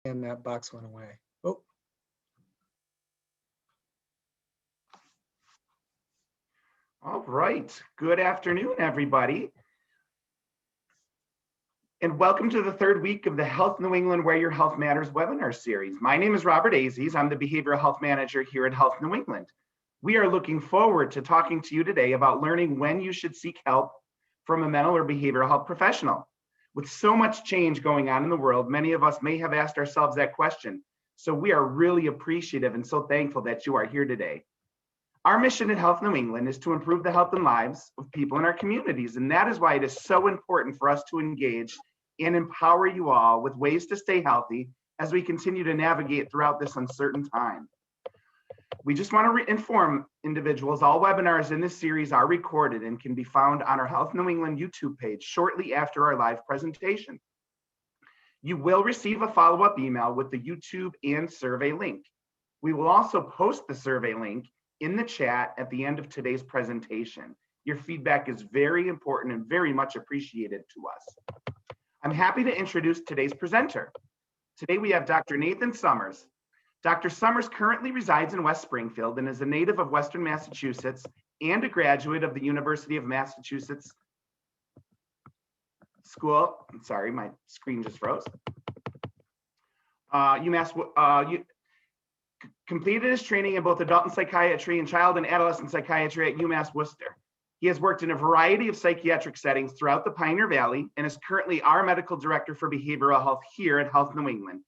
And that box went away. Oh. All right. Good afternoon, everybody. And welcome to the third week of the Health New England Where Your Health Matters webinar series. My name is Robert Aziz. I'm the Behavioral Health Manager here at Health New England. We are looking forward to talking to you today about learning when you should seek help from a mental or behavioral health professional. With so much change going on in the world, many of us may have asked ourselves that question. So we are really appreciative and so thankful that you are here today. Our mission at Health New England is to improve the health and lives of people in our communities, and that is why it is so important for us to engage and empower you all with ways to stay healthy as we continue to navigate throughout this uncertain time. We just want to inform individuals all webinars in this series are recorded and can be found on our Health New England YouTube page shortly after our live presentation. You will receive a follow-up email with the YouTube and survey link. We will also post the survey link in the chat at the end of today's presentation. Your feedback is very important and very much appreciated to us. I'm happy to introduce today's presenter. Today we have Dr. Nathan Summers. Dr. Summers currently resides in West Springfield and is a native of Western Massachusetts and a graduate of the University of Massachusetts School. I'm sorry, my screen just froze. Completed his training in both adult and psychiatry and child and adolescent psychiatry at UMass Worcester. He has worked in a variety of psychiatric settings throughout the Pioneer Valley and is currently our medical director for behavioral health here at Health New England.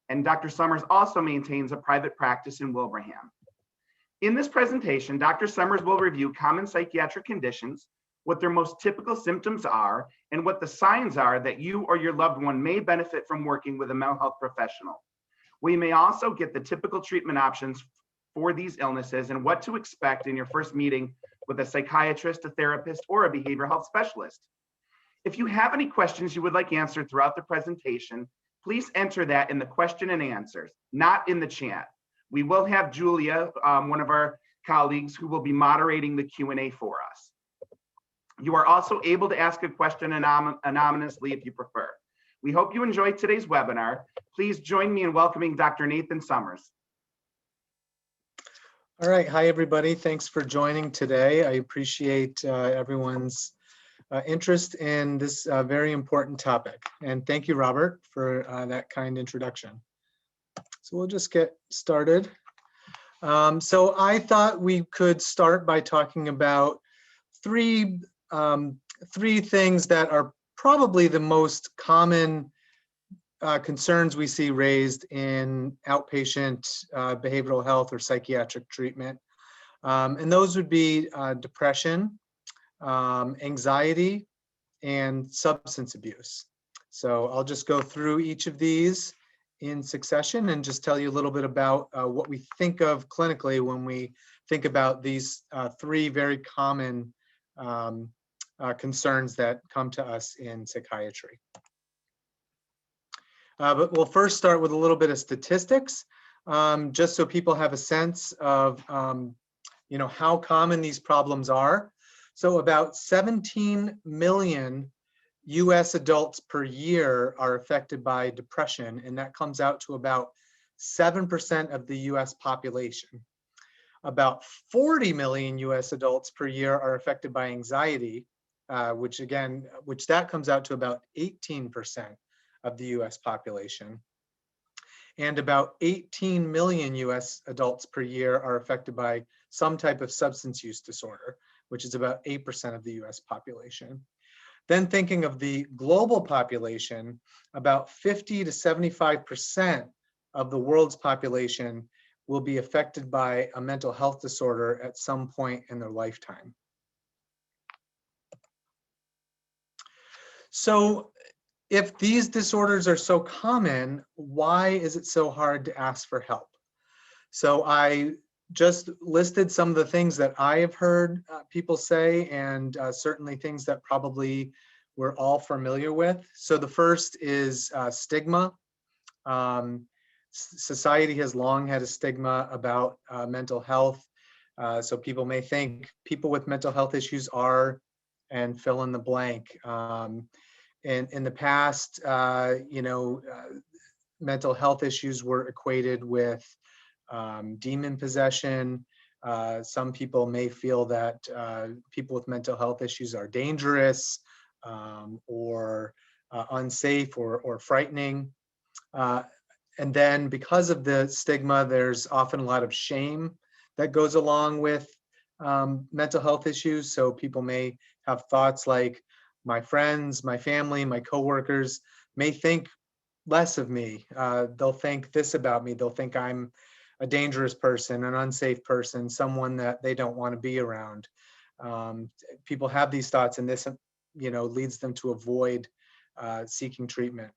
And Dr. Summers also maintains a private practice in Wilbraham. In this presentation, Dr. Summers will review common psychiatric conditions, what their most typical symptoms are, and what the signs are that you or your loved one may benefit from working with a mental health professional. We may also get the typical treatment options for these illnesses and what to expect in your first meeting with a psychiatrist, a therapist, or a behavioral health specialist. If you have any questions you would like answered throughout the presentation, please enter that in the question and answers, not in the chat. We will have Julia, one of our colleagues, who will be moderating the Q&A for us. You are also able to ask a question anonymously if you prefer. We hope you enjoyed today's webinar. Please join me in welcoming Dr. Nathan Summers. All right, hi everybody. Thanks for joining today. I appreciate everyone's interest in this very important topic. And thank you, Robert, for that kind introduction. So we'll just get started. So I thought we could start by talking about three things that are probably the most common concerns we see raised in outpatient behavioral health or psychiatric treatment. And those would be depression, anxiety, and substance abuse. So I'll just go through each of these in succession and just tell you a little bit about what we think of clinically when we think about these three very common concerns that come to us in psychiatry. But we'll first start with a little bit of statistics, just so people have a sense of how common these problems are. So about 17 million US adults per year are affected by depression, and that comes out to about 7% of the US population. About 40 million US adults per year are affected by anxiety, which that comes out to about 18% of the US population. And about 18 million US adults per year are affected by some type of substance use disorder, which is about 8% of the US population. Then thinking of the global population, about 50 to 75% of the world's population will be affected by a mental health disorder at some point in their lifetime. So if these disorders are so common, why is it so hard to ask for help? So I just listed some of the things that I have heard people say, and certainly things that probably we're all familiar with. So the first is stigma. Society has long had a stigma about mental health. So people may think people with mental health issues are, and fill in the blank. In the past, mental health issues were equated with demon possession. Some people may feel that people with mental health issues are dangerous or unsafe or frightening. And then because of the stigma, there's often a lot of shame that goes along with mental health issues. So people may have thoughts like, my friends, my family, my coworkers may think less of me. They'll think this about me. They'll think I'm a dangerous person, an unsafe person, someone that they don't want to be around. People have these thoughts, and this, leads them to avoid seeking treatment.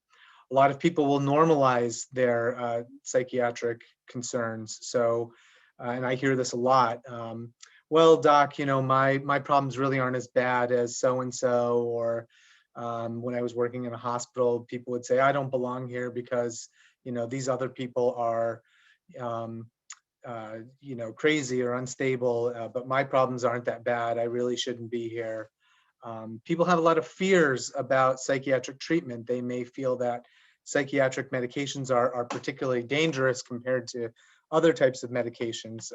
A lot of people will normalize their psychiatric concerns. So, and I hear this a lot. Well, doc, my problems really aren't as bad as so-and-so, or when I was working in a hospital, people would say, I don't belong here because, these other people are, crazy or unstable, but my problems aren't that bad. I really shouldn't be here. People have a lot of fears about psychiatric treatment. They may feel that psychiatric medications are particularly dangerous compared to other types of medications,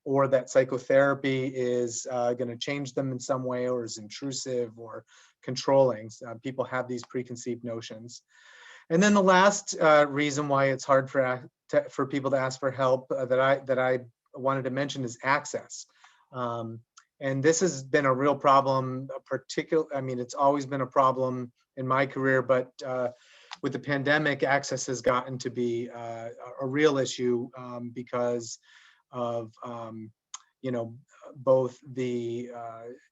or that psychotherapy is going to change them in some way, or is intrusive or controlling. People have these preconceived notions. And then the last reason why it's hard for people to ask for help that I wanted to mention is access. And this has been a real problem, it's always been a problem in my career, but with the pandemic, access has gotten to be a real issue because of both the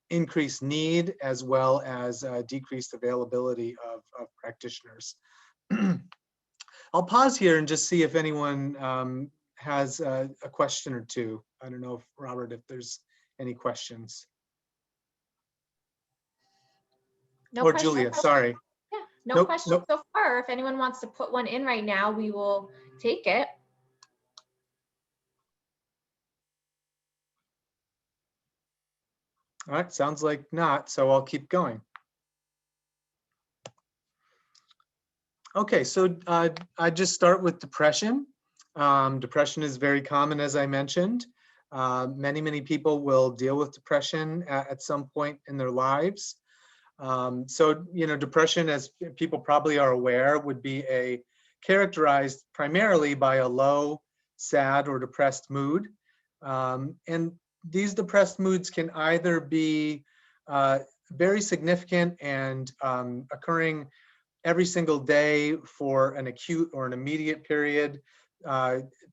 increased need as well as decreased availability of practitioners. I'll pause here and just see if anyone has a question or two. I don't know if Robert, if there's any questions. No or question. Julia, sorry. Yeah, no Nope, questions nope. so far. If anyone wants to put one in right now, we will take it. All right, sounds like not, so I'll keep going. Okay, so I just start with depression. Depression is very common, as I mentioned. Many people will deal with depression at some point in their lives. So, depression, as people probably are aware, would be characterized primarily by a low, sad, or depressed mood. And these depressed moods can either be very significant and occurring every single day for an acute or an immediate period.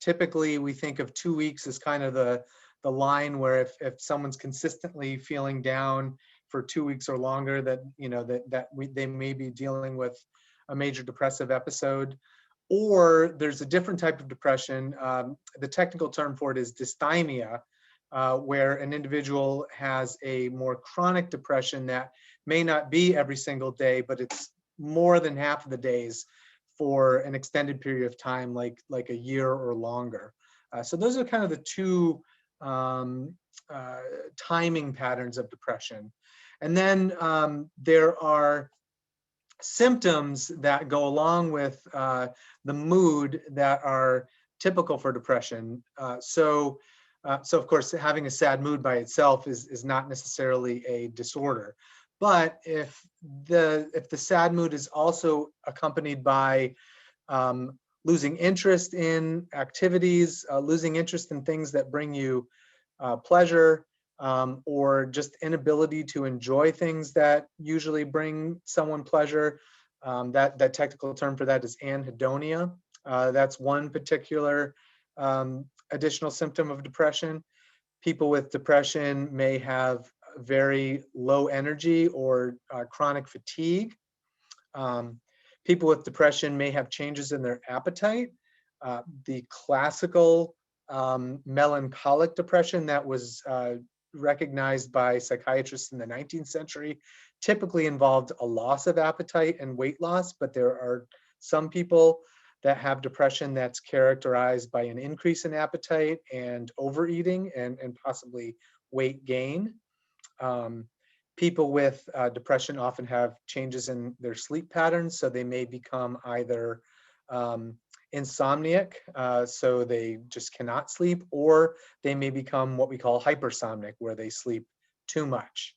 Typically, we think of 2 weeks as kind of the line where if someone's consistently feeling down for 2 weeks or longer, that they may be dealing with a major depressive episode. Or there's a different type of depression. The technical term for it is dysthymia, where an individual has a more chronic depression that may not be every single day, but it's more than half of the days for an extended period of time, like a year or longer. So those are kind of the two timing patterns of depression. And then there are symptoms that go along with the mood that are typical for depression. So of course, having a sad mood by itself is not necessarily a disorder. But if the sad mood is also accompanied by losing interest in activities, losing interest in things that bring you pleasure, or just inability to enjoy things that usually bring someone pleasure, that technical term for that is anhedonia. That's one particular additional symptom of depression. People with depression may have very low energy or chronic fatigue. People with depression may have changes in their appetite. The classical melancholic depression that was recognized by psychiatrists in the 19th century typically involved a loss of appetite and weight loss, but there are some people that have depression that's characterized by an increase in appetite and overeating and possibly weight gain. People with depression often have changes in their sleep patterns, so they may become either insomniac, so they just cannot sleep, or they may become what we call hypersomnic, where they sleep too much.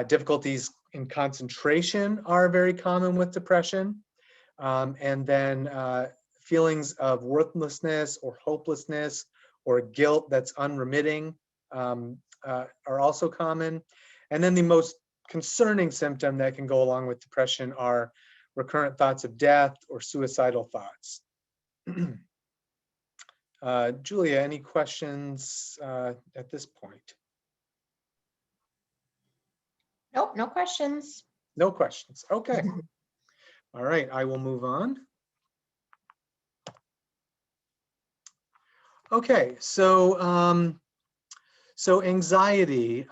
Difficulties in concentration are very common with depression. And then feelings of worthlessness or hopelessness or guilt that's unremitting are also common. And then the most concerning symptom that can go along with depression are recurrent thoughts of death or suicidal thoughts. Julia, any questions at this point? Nope, no questions. No questions. Okay. All right, I will move on. Okay, so so anxiety.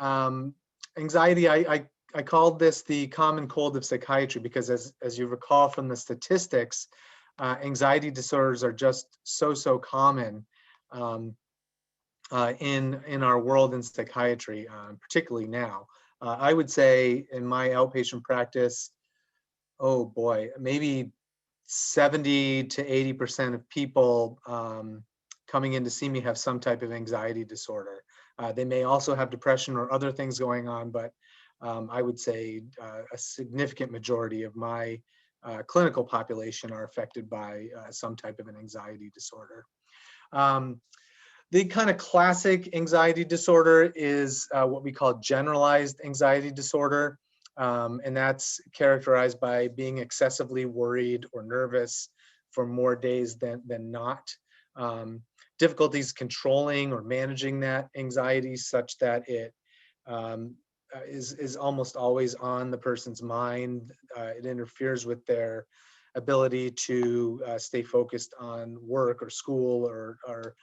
Anxiety, I called this the common cold of psychiatry because as you recall from the statistics, anxiety disorders are just so common in our world in psychiatry, particularly now. I would say in my outpatient practice, oh boy, maybe 70 to 80% of people coming in to see me have some type of anxiety disorder. They may also have depression or other things going on, but I would say a significant majority of my clinical population are affected by some type of an anxiety disorder. The kind of classic anxiety disorder is what we call generalized anxiety disorder. And that's characterized by being excessively worried or nervous for more days than not. Difficulties controlling or managing that anxiety such that it is almost always on the person's mind. It interferes with their ability to stay focused on work or school or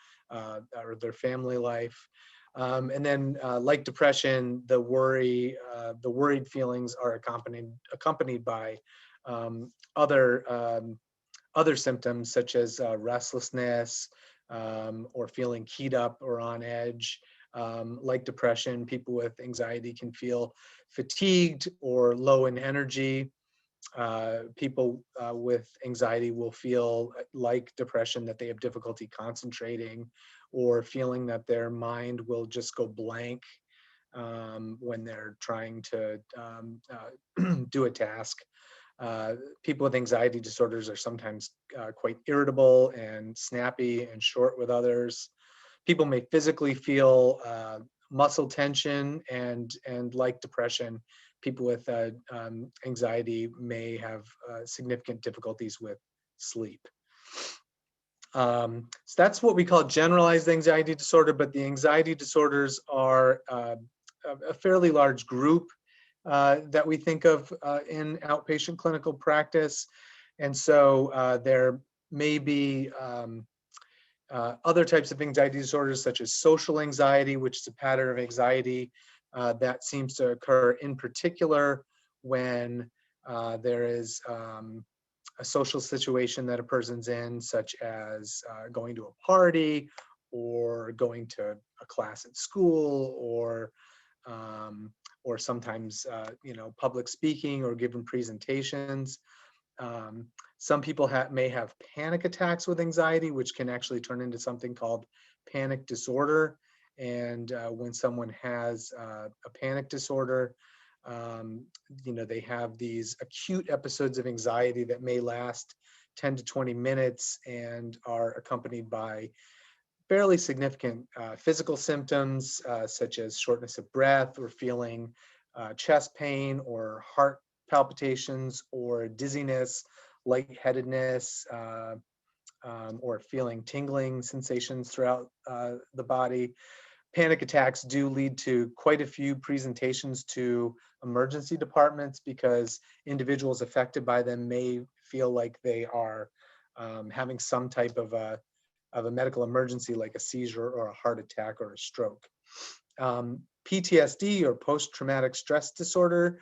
their family life. And then like depression, the worried feelings are accompanied by other symptoms such as restlessness or feeling keyed up or on edge. Like depression, people with anxiety can feel fatigued or low in energy. People with anxiety will feel like depression that they have difficulty concentrating or feeling that their mind will just go blank when they're trying to do a task. People with anxiety disorders are sometimes quite irritable and snappy and short with others. People may physically feel muscle tension, and like depression, people with anxiety may have significant difficulties with sleep. So that's what we call generalized anxiety disorder, but the anxiety disorders are a fairly large group that we think of in outpatient clinical practice. And so there may be other types of anxiety disorders such as social anxiety, which is a pattern of anxiety that seems to occur in particular when there is a social situation that a person's in, such as going to a party or going to a class at school or sometimes public speaking or giving presentations. Some people may have panic attacks with anxiety, which can actually turn into something called panic disorder. And when someone has a panic disorder, they have these acute episodes of anxiety that may last 10 to 20 minutes and are accompanied by fairly significant physical symptoms such as shortness of breath or feeling chest pain or heart palpitations or dizziness, lightheadedness, or feeling tingling sensations throughout the body. Panic attacks do lead to quite a few presentations to emergency departments because individuals affected by them may feel like they are having some type of a medical emergency like a seizure or a heart attack or a stroke. PTSD or post-traumatic stress disorder,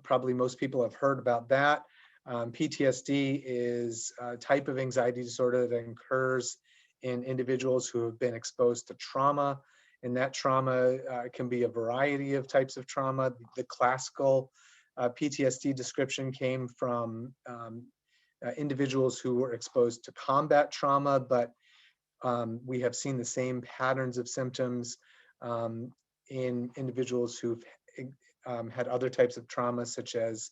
probably most people have heard about that. PTSD is a type of anxiety disorder that occurs in individuals who have been exposed to trauma. And that trauma can be a variety of types of trauma. The classical PTSD description came from individuals who were exposed to combat trauma, but we have seen the same patterns of symptoms in individuals who've had other types of trauma, such as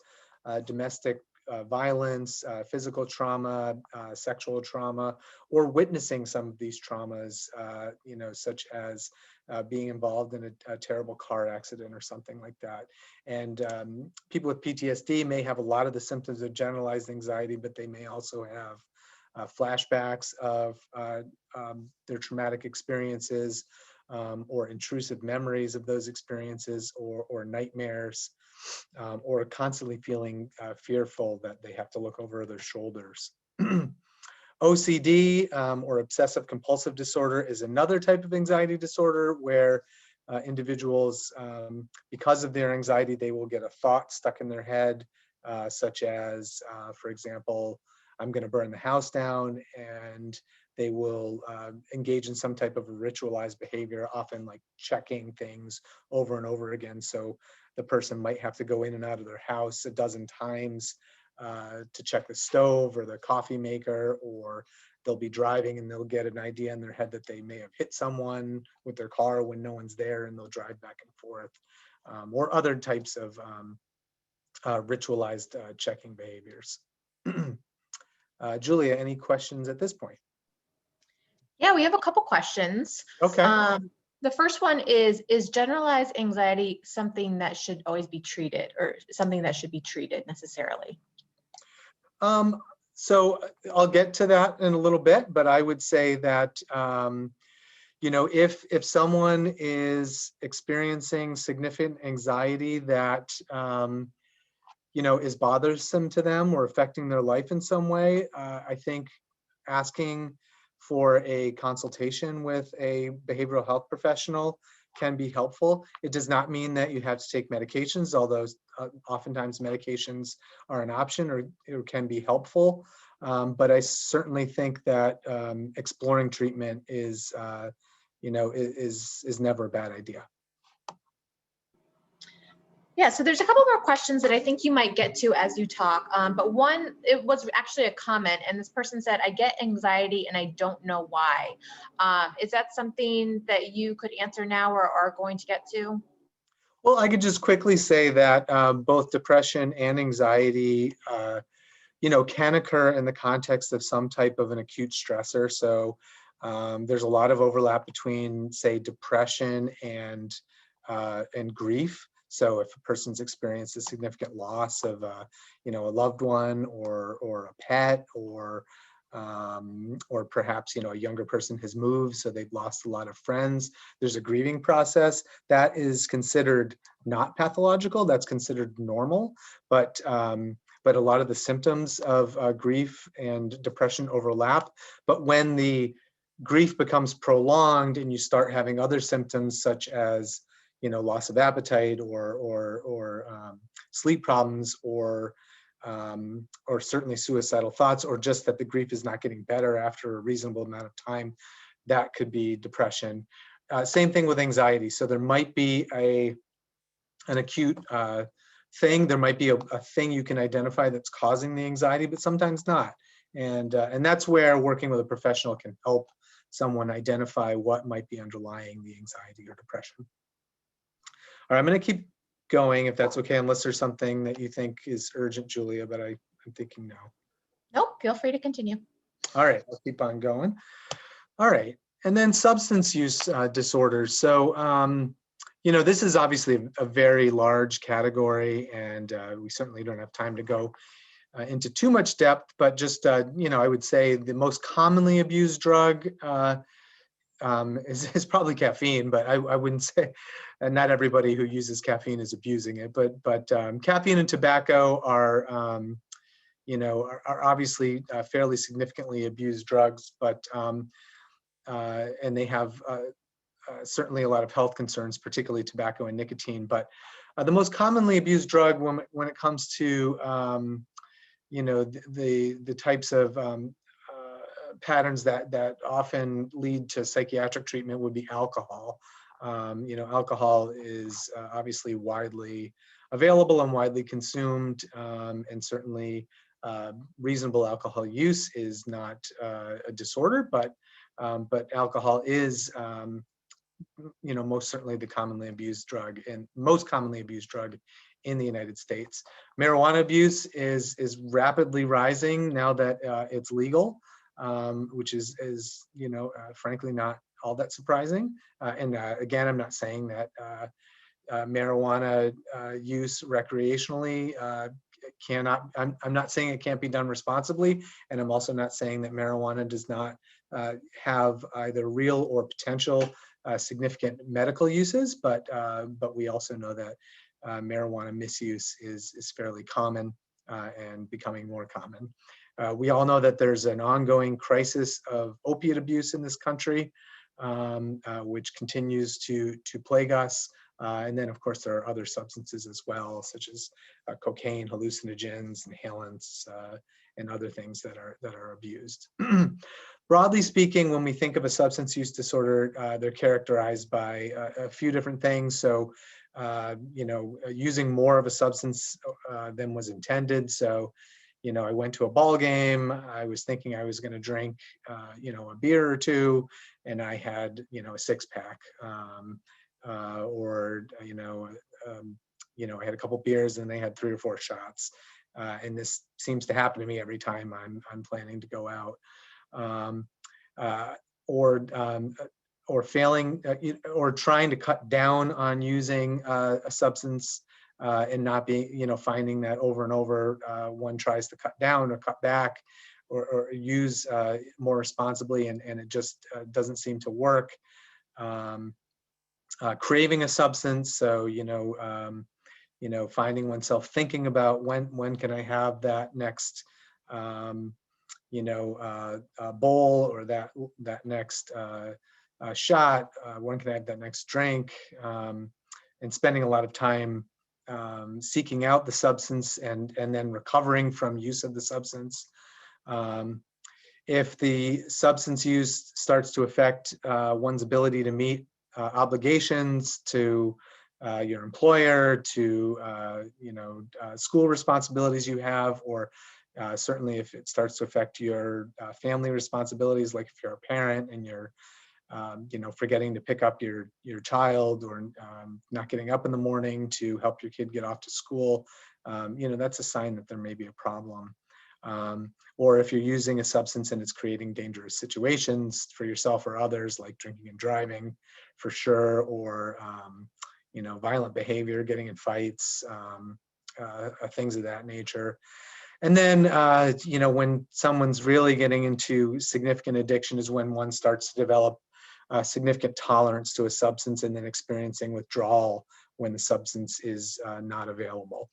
domestic violence, physical trauma, sexual trauma, or witnessing some of these traumas, such as being involved in a terrible car accident or something like that. And people with PTSD may have a lot of the symptoms of generalized anxiety, but they may also have flashbacks of their traumatic experiences, or intrusive memories of those experiences, or nightmares, or constantly feeling fearful that they have to look over their shoulders. OCD, or obsessive compulsive disorder, is another type of anxiety disorder where individuals, because of their anxiety, they will get a thought stuck in their head, such as, for example, I'm going to burn the house down, and they will engage in some type of a ritualized behavior, often like checking things over and over again. So the person might have to go in and out of their house a dozen times to check the stove or the coffee maker, or they'll be driving and they'll get an idea in their head that they may have hit someone with their car when no one's there, and they'll drive back and forth, or other types of ritualized checking behaviors. Julia, any questions at this point? Yeah, we have a couple questions. Okay. The first one is generalized anxiety something that should always be treated, or something that should be treated necessarily? So I'll get to that in a little bit, but I would say that, if someone is experiencing significant anxiety that, is bothersome to them or affecting their life in some way, I think asking for a consultation with a behavioral health professional can be helpful. It does not mean that you have to take medications, although oftentimes medications are an option or can be helpful. But I certainly think that exploring treatment is never a bad idea. Yeah, so there's a couple more questions that I think you might get to as you talk, but one, it was actually a comment, and this person said, I get anxiety and I don't know why. Is that something that you could answer now or are going to get to? Well, I could just quickly say that both depression and anxiety, can occur in the context of some type of an acute stressor. So there's a lot of overlap between, say, depression and grief. So if a person's experienced a significant loss of, a loved one or a pet, or perhaps, a younger person has moved, so they've lost a lot of friends, there's a grieving process that is considered not pathological. That's considered normal, but a lot of the symptoms of grief and depression overlap. But when the grief becomes prolonged and you start having other symptoms such as loss of appetite or sleep problems, or certainly suicidal thoughts, or just that the grief is not getting better after a reasonable amount of time, that could be depression. Same thing with anxiety. So there might be an acute thing. There might be a thing you can identify that's causing the anxiety, but sometimes not. And that's where working with a professional can help someone identify what might be underlying the anxiety or depression. All right, I'm going to keep going if that's okay, unless there's something that you think is urgent, Julia, but I'm thinking no. Nope, feel free to continue. All right, I'll keep on going. All right, and then substance use disorders. So, this is obviously a very large category, and we certainly don't have time to go into too much depth, but just, I would say the most commonly abused drug is probably caffeine, but I wouldn't say, and not everybody who uses caffeine is abusing it, but caffeine and tobacco are obviously fairly significantly abused drugs, but and they have certainly a lot of health concerns, particularly tobacco and nicotine. But the most commonly abused drug when it comes to the types of patterns that often lead to psychiatric treatment would be alcohol. Alcohol is obviously widely available and widely consumed, and certainly reasonable alcohol use is not a disorder, but alcohol is, most certainly the commonly abused drug and most commonly abused drug in the United States. Marijuana abuse is rapidly rising now that it's legal, which is frankly not all that surprising. Again, I'm not saying that marijuana use recreationally cannot. I'm not saying it can't be done responsibly, and I'm also not saying that marijuana does not have either real or potential significant medical uses. But we also know that marijuana misuse is fairly common and becoming more common. We all know that there's an ongoing crisis of opiate abuse in this country, which continues to plague us. And then, of course, there are other substances as well, such as cocaine, hallucinogens, inhalants, and other things that are abused. Broadly speaking, when we think of a substance use disorder, they're characterized by a few different things. So, using more of a substance than was intended. So, I went to a ball game. I was thinking I was going to drink, a beer or two, and I had, a 6-pack. I had a couple beers and they had 3 or 4 shots. And this seems to happen to me every time I'm planning to go out. Or failing, or trying to cut down on using a substance and not being, finding that over and over one tries to cut down or cut back or use more responsibly, and it just doesn't seem to work. Craving a substance, so finding oneself thinking about when can I have that next bowl or that next shot, when can I have that next drink, and spending a lot of time seeking out the substance and then recovering from use of the substance. If the substance use starts to affect one's ability to meet obligations to your employer, to school responsibilities you have, or certainly if it starts to affect your family responsibilities, like if you're a parent and you're forgetting to pick up your child, or not getting up in the morning to help your kid get off to school, that's a sign that there may be a problem. Or if you're using a substance and it's creating dangerous situations for yourself or others, like drinking and driving, for sure, or violent behavior, getting in fights, things of that nature. And then, when someone's really getting into significant addiction is when one starts to develop significant tolerance to a substance and then experiencing withdrawal when the substance is not available.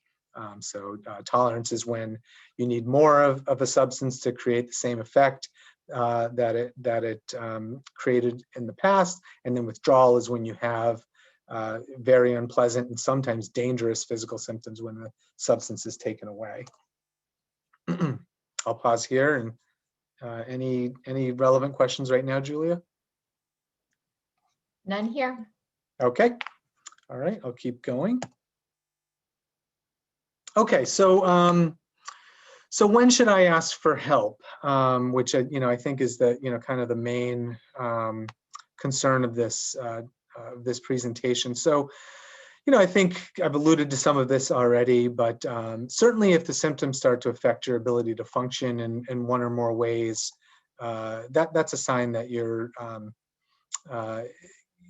So tolerance is when you need more of a substance to create the same effect that it created in the past. And then withdrawal is when you have very unpleasant and sometimes dangerous physical symptoms when the substance is taken away. I'll pause here. And any relevant questions right now, Julia? None here. Okay. All right, I'll keep going. Okay, so when should I ask for help? Which I think is the kind of the main concern of this presentation. So I think I've alluded to some of this already, but certainly if the symptoms start to affect your ability to function in one or more ways, that's a sign that you're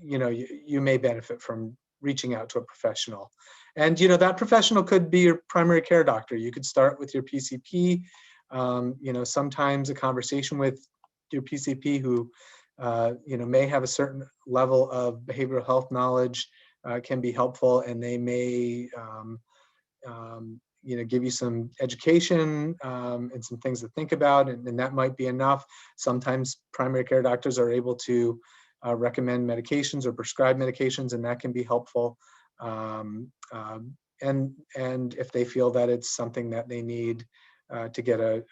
you may benefit from reaching out to a professional. And that professional could be your primary care doctor. You could start with your PCP. Sometimes a conversation with your PCP, who may have a certain level of behavioral health knowledge, can be helpful, and they may give you some education and some things to think about, and that might be enough. Sometimes primary care doctors are able to recommend medications or prescribe medications, and that can be helpful. And if they feel that it's something that they need to get a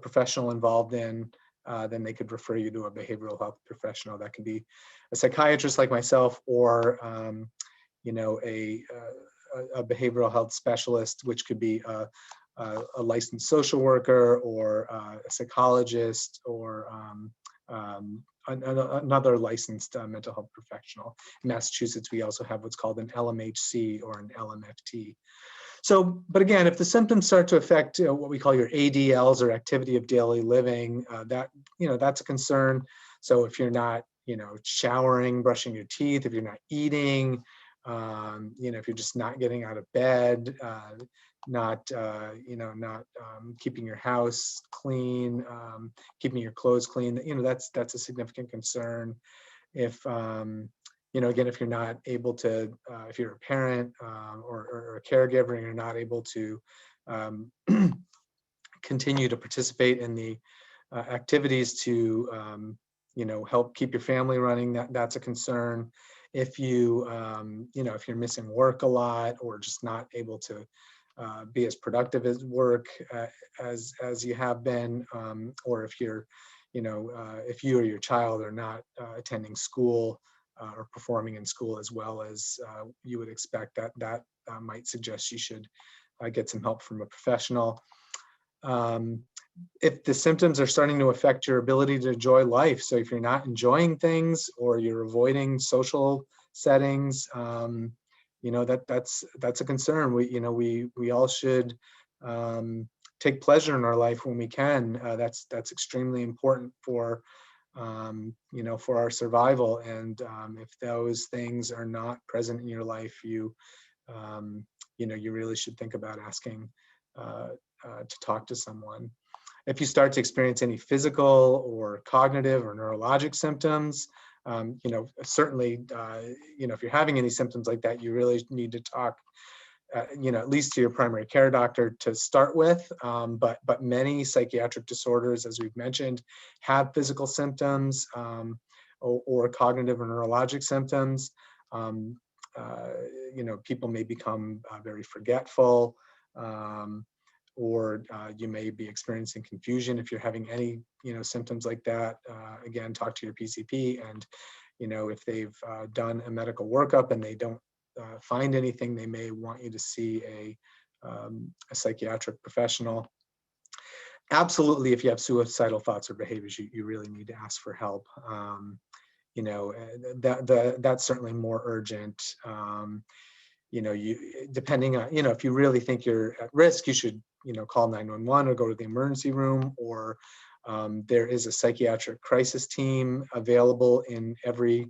professional involved in, then they could refer you to a behavioral health professional. That can be a psychiatrist like myself, or a behavioral health specialist, which could be a licensed social worker or a psychologist or another licensed mental health professional. In Massachusetts, we also have what's called an LMHC or an LMFT. So, but again, if the symptoms start to affect what we call your ADLs or activity of daily living, that's a concern. So if you're not, showering, brushing your teeth, if you're not eating, if you're just not getting out of bed, not keeping your house clean, keeping your clothes clean, that's a significant concern. If again, if you're not able to, if you're a parent or a caregiver and you're not able to continue to participate in the activities to, help keep your family running, that's a concern. If you, if you're missing work a lot or just not able to be as productive as work as you have been, or if you're, if you or your child are not attending school or performing in school as well as you would expect, that might suggest you should get some help from a professional. If the symptoms are starting to affect your ability to enjoy life, so if you're not enjoying things or you're avoiding social settings, that's a concern. We all should take pleasure in our life when we can. That's extremely important for for our survival. And if those things are not present in your life, you really should think about asking to talk to someone. If you start to experience any physical or cognitive or neurologic symptoms, certainly, if you're having any symptoms like that, you really need to talk, at least to your primary care doctor to start with. But many psychiatric disorders, as we've mentioned, have physical symptoms or cognitive or neurologic symptoms. People may become very forgetful, or you may be experiencing confusion. If you're having any, symptoms like that, again, talk to your PCP. And, if they've done a medical workup and they don't find anything, they may want you to see a psychiatric professional. Absolutely, if you have suicidal thoughts or behaviors, you really need to ask for help. That's certainly more urgent. Depending on, if you really think you're at risk, you should, call 911 or go to the emergency room, or there is a psychiatric crisis team available in every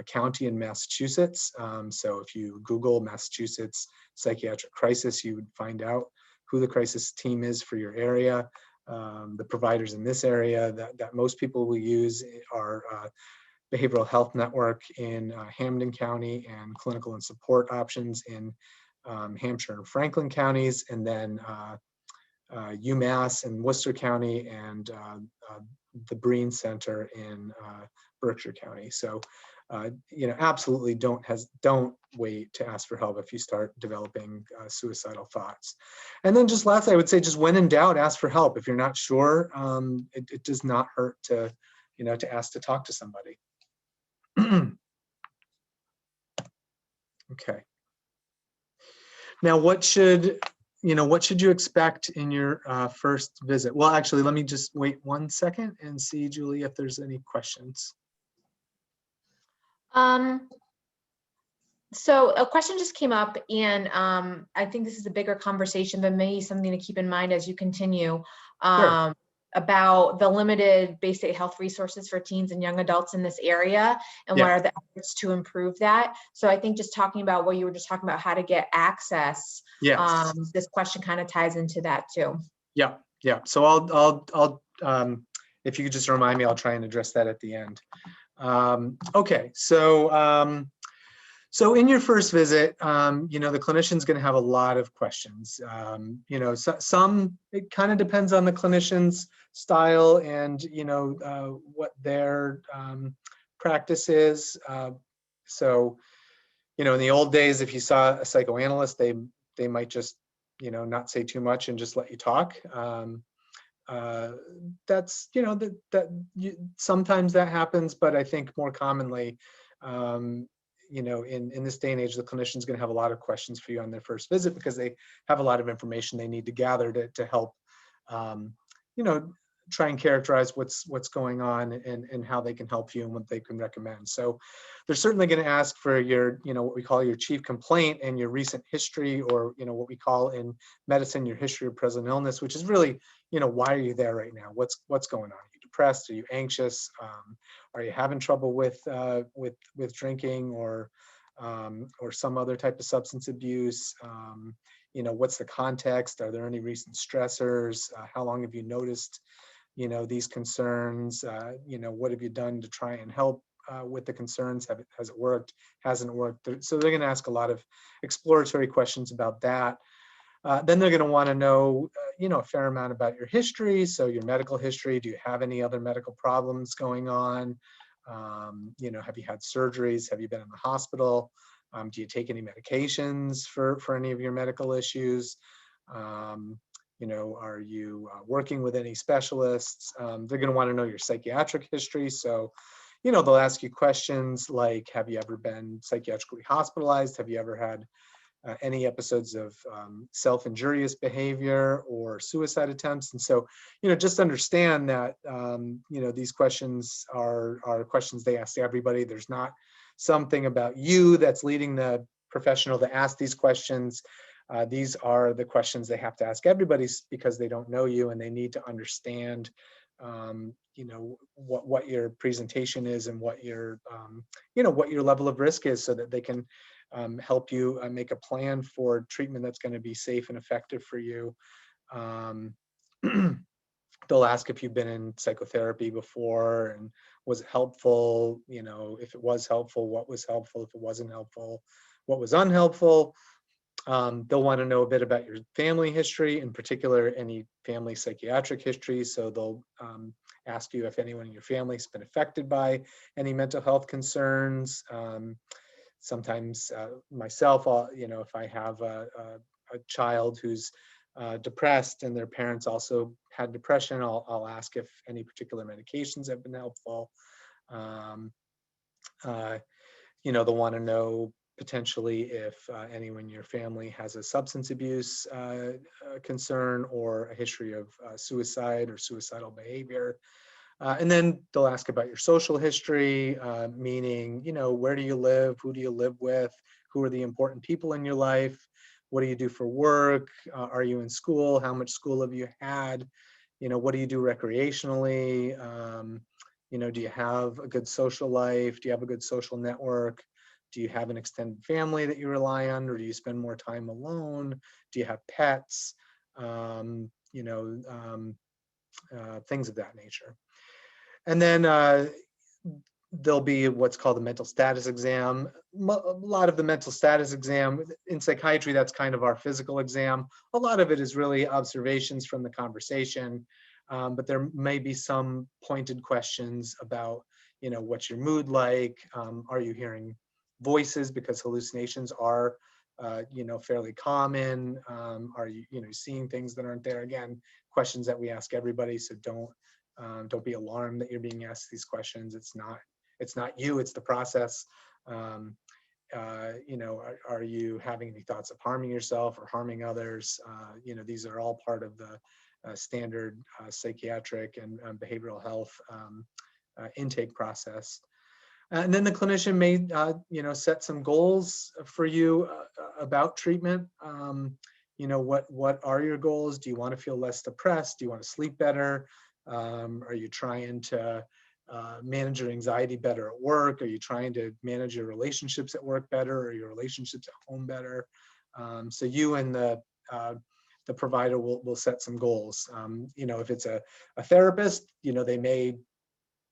county in Massachusetts. So if you Google Massachusetts psychiatric crisis, you would find out who the crisis team is for your area. The providers in this area that most people will use are Behavioral Health Network in Hampden County and Clinical and Support Options in Hampshire and Franklin counties, and then UMass in Worcester County and the Breen Center in Berkshire County. So, absolutely don't wait to ask for help if you start developing suicidal thoughts. And then just lastly, I would say, just when in doubt, ask for help. If you're not sure, it does not hurt to, to ask to talk to somebody. Okay. Now, what should you expect in your first visit? Well, actually, let me just wait 1 second and see, Julie, if there's any questions. So a question just came up, and I think this is a bigger conversation, but maybe something to keep in mind as you continue. Sure. About the limited basic health resources for teens and young adults in this area, and what are the efforts to improve that. So I think just talking about what you were just talking about, how to get access. Yes. This question kind of ties into that too. Yeah. So I'll if you could just remind me, I'll try and address that at the end. Okay. So in your first visit, the clinician's going to have a lot of questions. Some, it kind of depends on the clinician's style and, what their practice is. So, in the old days, if you saw a psychoanalyst, they might just, not say too much and just let you talk. That's, sometimes that happens, but I think more commonly, in this day and age, the clinician's going to have a lot of questions for you on their first visit because they have a lot of information they need to gather to help, you know, try and characterize what's going on and how they can help you and what they can recommend. So they're certainly going to ask for your, what we call your chief complaint and your recent history, or, what we call in medicine, your history of present illness, which is really, why are you there right now? What's going on? Are you depressed? Are you anxious? Are you having trouble with drinking or some other type of substance abuse? What's the context? Are there any recent stressors? How long have you noticed these concerns? What have you done to try and help with the concerns? Has it worked? Hasn't it worked? So they're going to ask a lot of exploratory questions about that. Then they're going to want to know, a fair amount about your history. So your medical history. Do you have any other medical problems going on? Have you had surgeries? Have you been in the hospital? Do you take any medications for any of your medical issues? Are you working with any specialists? They're going to want to know your psychiatric history. So, they'll ask you questions like, have you ever been psychiatrically hospitalized? Have you ever had any episodes of self-injurious behavior or suicide attempts? And so, just understand that, these questions are questions they ask everybody. There's not something about you that's leading the professional to ask these questions. These are the questions they have to ask everybody because they don't know you and they need to understand, what your presentation is and what your, what your level of risk is, so that they can help you make a plan for treatment that's going to be safe and effective for you. They'll ask if you've been in psychotherapy before and was it helpful? If it was helpful, what was helpful? If it wasn't helpful, what was unhelpful? They'll want to know a bit about your family history, in particular, any family psychiatric history. So they'll ask you if anyone in your family has been affected by any mental health concerns. Sometimes myself, if I have a child who's depressed and their parents also had depression, I'll ask if any particular medications have been helpful. They'll want to know potentially if anyone in your family has a substance abuse concern or a history of suicide or suicidal behavior. And then they'll ask about your social history, meaning, where do you live? Who do you live with? Who are the important people in your life? What do you do for work? Are you in school? How much school have you had? What do you do recreationally? Do you have a good social life? Do you have a good social network? Do you have an extended family that you rely on, or do you spend more time alone? Do you have pets? Things of that nature. And then there'll be what's called a mental status exam. A lot of the mental status exam in psychiatry, that's kind of our physical exam. A lot of it is really observations from the conversation, but there may be some pointed questions about, what's your mood like? Are you hearing voices, because hallucinations are, fairly common? Are you, seeing things that aren't there? Again, questions that we ask everybody. So don't be alarmed that you're being asked these questions. It's not you, it's the process. Are you having any thoughts of harming yourself or harming others? These are all part of the standard psychiatric and behavioral health intake process. And then the clinician may, set some goals for you about treatment. What are your goals? Do you want to feel less depressed? Do you want to sleep better? Are you trying to manage your anxiety better at work? Are you trying to manage your relationships at work better, or your relationships at home better? So you and the provider will set some goals. If it's a therapist, they may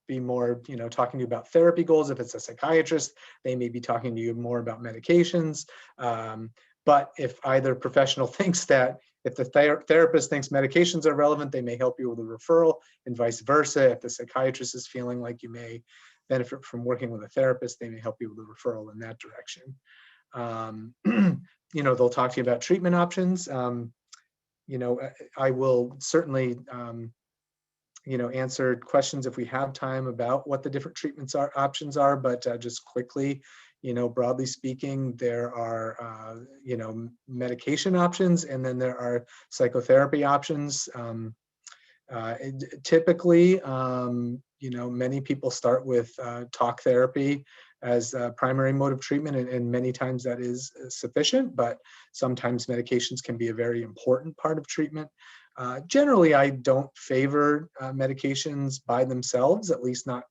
be more, talking to you about therapy goals. If it's a psychiatrist, they may be talking to you more about medications. But if either professional thinks that, if the therapist thinks medications are relevant, they may help you with a referral, and vice versa. If the psychiatrist is feeling like you may benefit from working with a therapist, they may help you with a referral in that direction. They'll talk to you about treatment options. I will certainly answer questions if we have time about what the different options are, but just quickly, broadly speaking, there are, medication options, and then there are psychotherapy options. Typically, many people start with talk therapy as a primary mode of treatment, and many times that is sufficient, but sometimes medications can be a very important part of treatment. Generally, I don't favor medications by themselves, at least not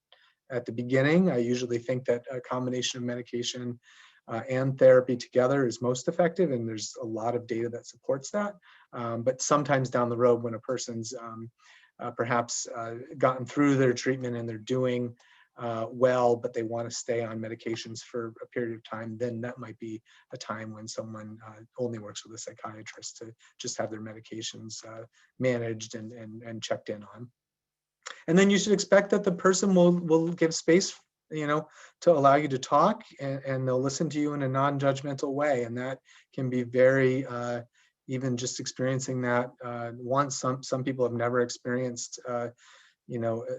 at the beginning. I usually think that a combination of medication and therapy together is most effective, and there's a lot of data that supports that. But sometimes down the road, when a person's perhaps gotten through their treatment and they're doing well, but they want to stay on medications for a period of time, then that might be a time when someone only works with a psychiatrist to just have their medications managed and checked in on. And then you should expect that the person will give space, to allow you to talk, and they'll listen to you in a non-judgmental way. And that can be very, even just experiencing that once. Some people have never experienced, a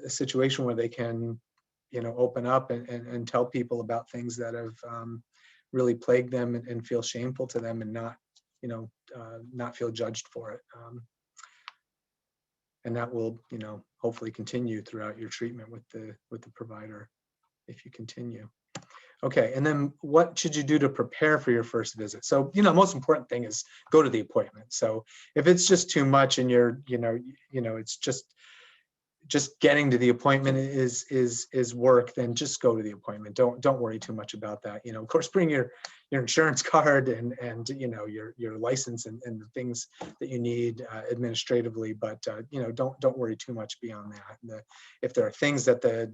situation where they can, open up and tell people about things that have really plagued them and feel shameful to them, and not feel judged for it. And that will, hopefully continue throughout your treatment with the provider if you continue. Okay, and then what should you do to prepare for your first visit? So, most important thing is go to the appointment. So if it's just too much and you're, it's just getting to the appointment is work, then just go to the appointment. Don't worry too much about that. Of course, bring your insurance card and your license and the things that you need administratively, but don't worry too much beyond that. If there are things that the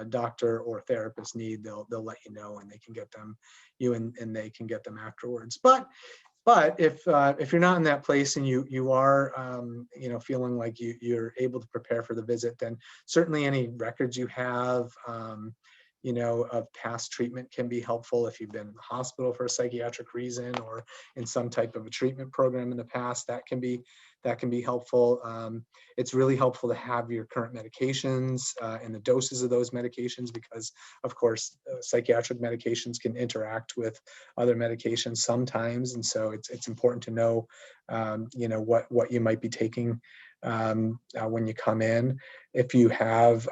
doctor or therapist need, they'll let you know, and they can get them, and they can get them afterwards. But if you're not in that place and you are feeling like you're able to prepare for the visit, then certainly any records you have of past treatment can be helpful. If you've been in the hospital for a psychiatric reason or in some type of a treatment program in the past, that can be helpful. It's really helpful to have your current medications and the doses of those medications, because of course psychiatric medications can interact with other medications sometimes, and so it's important to know what you might be taking when you come in. If you have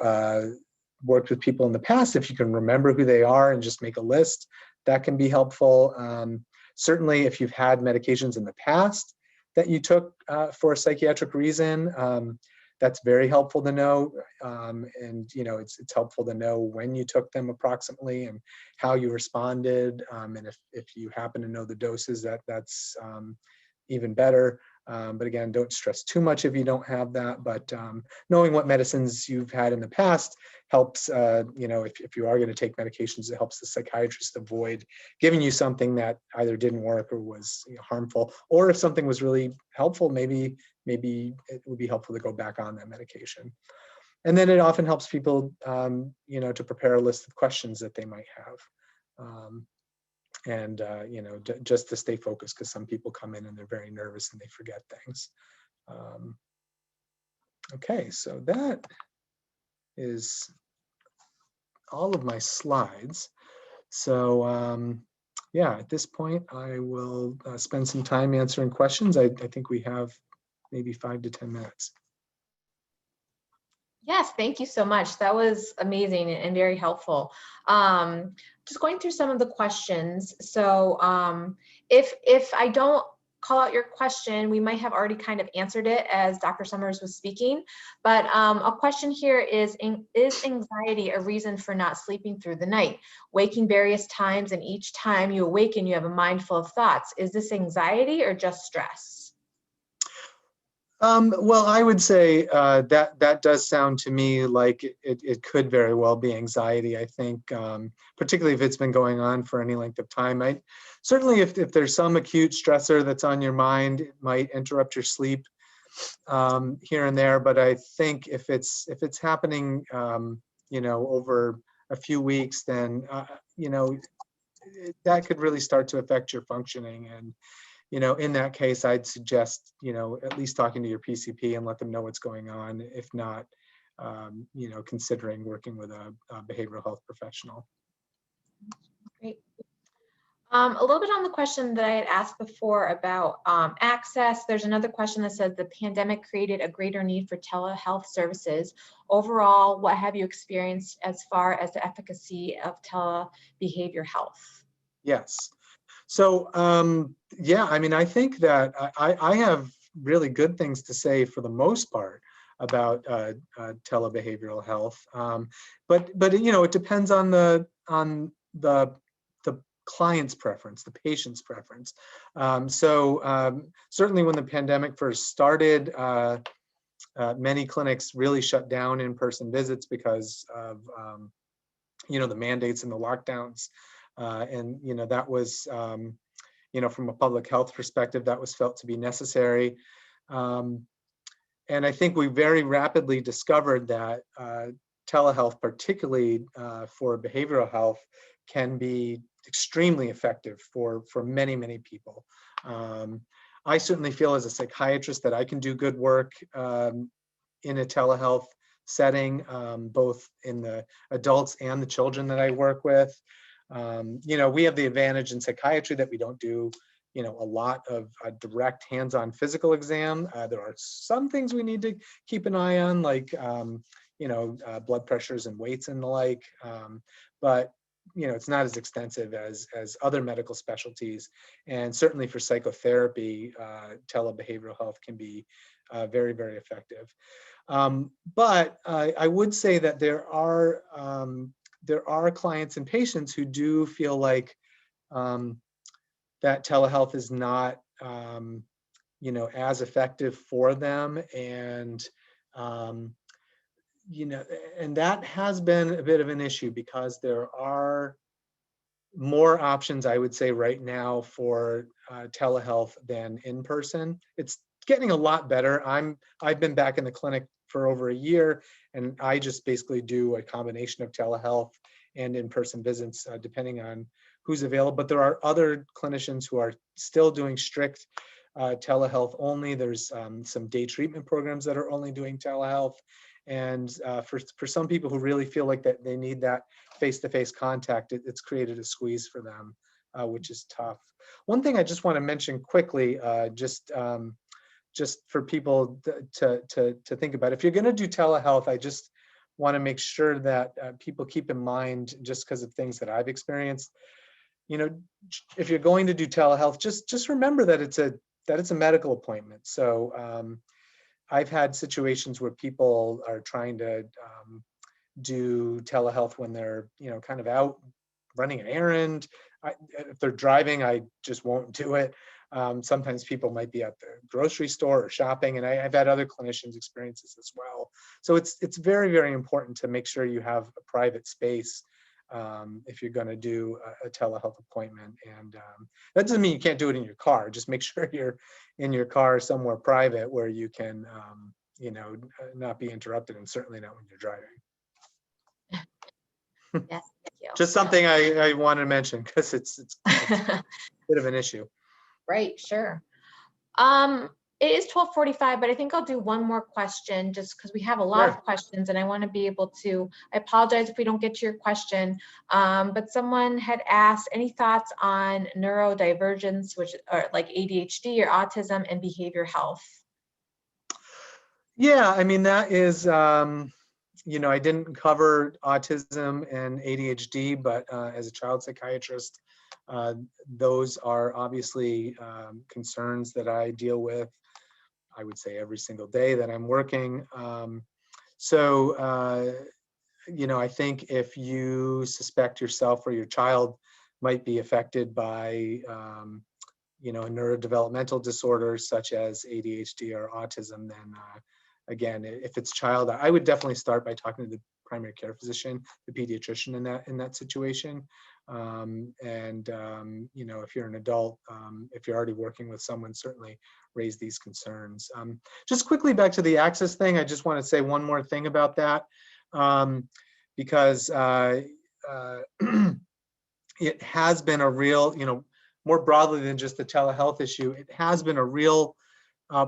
worked with people in the past, if you can remember who they are and just make a list, that can be helpful. Certainly if you've had medications in the past that you took for a psychiatric reason, that's very helpful to know. And it's helpful to know when you took them approximately and how you responded. And if you happen to know the doses, that's even better. But again, don't stress too much if you don't have that. But knowing what medicines you've had in the past helps, if you are going to take medications, it helps the psychiatrist avoid giving you something that either didn't work or was harmful. Or if something was really helpful, maybe it would be helpful to go back on that medication. And then it often helps people, to prepare a list of questions that they might have. Just to stay focused, because some people come in and they're very nervous and they forget things. Okay, so that is all of my slides. So yeah, at this point, I will spend some time answering questions. I think we have maybe 5 to 10 minutes. Yes, thank you so much. That was amazing and very helpful. Just going through some of the questions. So if I don't call out your question, we might have already kind of answered it as Dr. Summers was speaking. But a question here is anxiety a reason for not sleeping through the night? Waking various times, and each time you awaken, you have a mind full of thoughts. Is this anxiety or just stress? Well, I would say that does sound to me like it could very well be anxiety. I think, particularly if it's been going on for any length of time. Certainly, if there's some acute stressor that's on your mind, it might interrupt your sleep here and there. But I think if it's happening, over a few weeks, then that could really start to affect your functioning. And in that case, I'd suggest, at least talking to your PCP and let them know what's going on. If not, considering working with a behavioral health professional. Great. A little bit on the question that I had asked before about access. There's another question that says the pandemic created a greater need for telehealth services. Overall, what have you experienced as far as the efficacy of telebehavioral health? Yes. So, yeah, I mean, I think that I have really good things to say for the most part about telebehavioral health. But you know, it depends on the client's preference, the patient's preference. Certainly when the pandemic first started, many clinics really shut down in-person visits because of you know, the mandates and the lockdowns. And you know, that was you know, from a public health perspective, that was felt to be necessary. And I think we very rapidly discovered that telehealth, particularly for behavioral health, can be extremely effective for many, many people. I certainly feel as a psychiatrist that I can do good work in a telehealth setting, both in the adults and the children that I work with. You know, we have the advantage in psychiatry that we don't do, you know, a lot of direct hands-on physical exam. There are some things we need to keep an eye on, like, you know, blood pressures and weights and the like. But, you know, it's not as extensive as other medical specialties. And certainly for psychotherapy, telebehavioral health can be very, very effective. But I would say that there are clients and patients who do feel like that telehealth is not, you know, as effective for them, and you know, and that has been a bit of an issue because there are more options, I would say, right now for telehealth than in person. It's getting a lot better. I've been back in the clinic for over a year, and I just basically do a combination of telehealth and in-person visits, depending on who's available. But there are other clinicians who are still doing strict telehealth only. There's some day treatment programs that are only doing telehealth. And for some people who really feel like that they need that face-to-face contact, it's created a squeeze for them, which is tough. One thing I just want to mention quickly, just for people to think about, if you're going to do telehealth, I just want to make sure that people keep in mind, just because of things that I've experienced, you know, if you're going to do telehealth, just remember that it's a medical appointment. So I've had situations where people are trying to do telehealth when they're, you know, kind of out running an errand. If they're driving, I just won't do it. Sometimes people might be at the grocery store or shopping, and I've had other clinicians experience this as well. So it's very, very important to make sure you have a private space if you're going to do a telehealth appointment. And that doesn't mean you can't do it in your car. Just make sure you're in your car somewhere private where you can, you know, not be interrupted, and certainly not when you're driving. Yes, thank you. Just something I wanted to mention because it's a bit of an issue. Right, sure. It is 12:45, but I think I'll do one more question just because we have a lot of questions and I want to be able to, I apologize if we don't get to your question, but someone had asked any thoughts on neurodivergence, which are like ADHD or autism, and behavior health. Yeah, I mean, that is, you know, I didn't cover autism and ADHD, but as a child psychiatrist, those are obviously concerns that I deal with, I would say, every single day that I'm working. You know, I think if you suspect yourself or your child might be affected by, you know, a neurodevelopmental disorder such as ADHD or autism, then again, if it's child, I would definitely start by talking to the primary care physician, the pediatrician in that situation. You know, if you're an adult, if you're already working with someone, certainly raise these concerns. Just quickly back to the access thing, I just want to say one more thing about that, because it has been a real, you know, more broadly than just the telehealth issue, it has been a real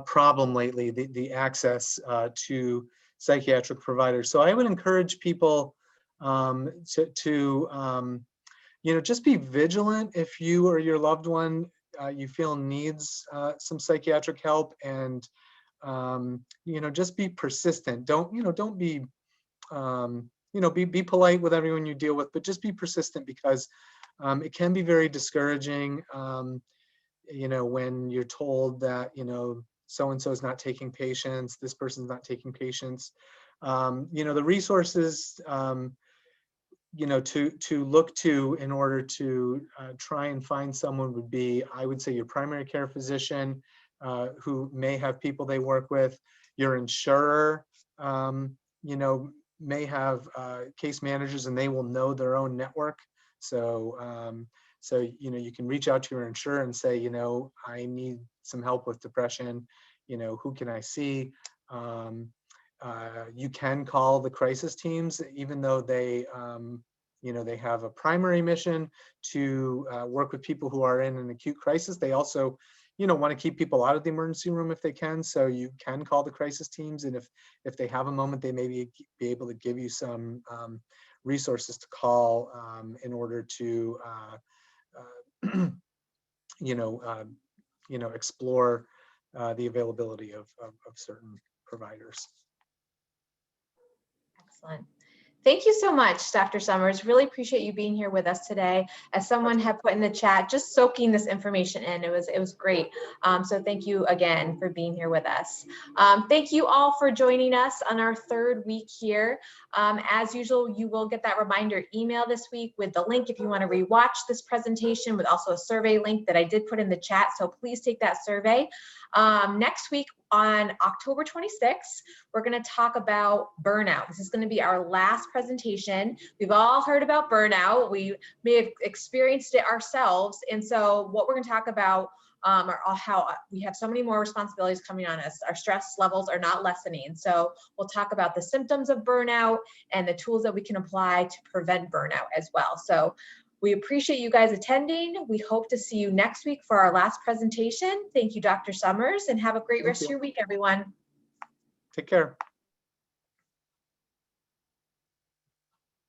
problem lately, the access to psychiatric providers. So I would encourage people to just be vigilant if you or your loved one you feel needs some psychiatric help, and just be persistent. Don't be be polite with everyone you deal with, but just be persistent, because it can be very discouraging, when you're told that, so-and-so is not taking patients, this person's not taking patients. The resources, to look to in order to try and find someone would be, I would say, your primary care physician, who may have people they work with. Your insurer, may have case managers, and they will know their own network. So, you can reach out to your insurer and say, I need some help with depression. Who can I see? You can call the crisis teams, even though they, they have a primary mission to work with people who are in an acute crisis. They also, want to keep people out of the emergency room if they can. So you can call the crisis teams, and if they have a moment, they may be able to give you some resources to call in order to, explore the availability of certain providers. Excellent. Thank you so much, Dr. Summers. Really appreciate you being here with us today. As someone had put in the chat, just soaking this information in, it was great. So thank you again for being here with us. Thank you all for joining us on our third week here. As usual, you will get that reminder email this week with the link if you want to rewatch this presentation, with also a survey link that I did put in the chat. So please take that survey. Next week on October 26th, we're going to talk about burnout. This is going to be our last presentation. We've all heard about burnout. We may have experienced it ourselves. And so what we're going to talk about are how we have so many more responsibilities coming on us. Our stress levels are not lessening. So we'll talk about the symptoms of burnout and the tools that we can apply to prevent burnout as well. So we appreciate you guys attending. We hope to see you next week for our last presentation. Thank you, Dr. Summers, and have a great rest of your week, everyone. Take care.